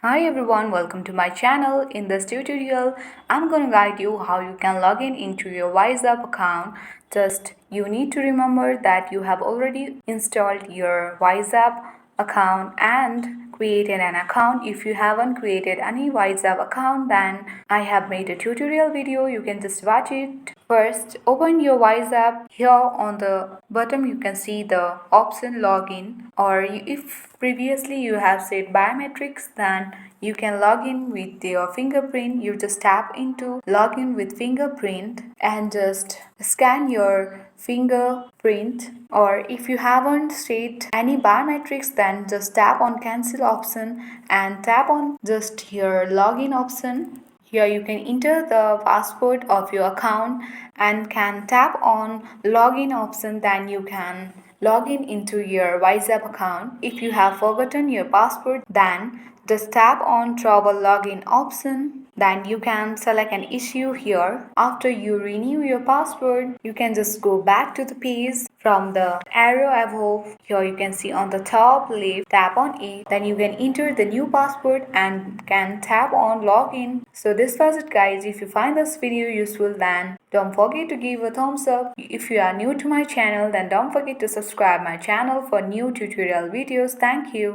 Hi everyone, welcome to my channel. In this tutorial, I'm going to guide you how you can log in into your WhatsApp account. Just you need to remember that you have already installed your WhatsApp account and created an account. If you haven't created any WhatsApp account, then I have made a tutorial video. You can just watch it. First, open your WhatsApp. Here on the bottom, you can see the option login, or if previously you have set biometrics, then you can log in with your fingerprint. You just tap into login with fingerprint and just scan your fingerprint, or if you haven't set any biometrics, then just tap on cancel option and tap on just your login option. Here you can enter the password of your account and can tap on login option, then you can log in into your WhatsApp account. If you have forgotten your password, then just tap on trouble login option. Then you can select an issue here. After you renew your password, you can just go back to the page from the arrow above. Here you can see on the top left, tap on it. Then you can enter the new password and can tap on login. So this was it guys. If you find this video useful, then don't forget to give a thumbs up. If you are new to my channel, then don't forget to subscribe my channel for new tutorial videos. Thank you.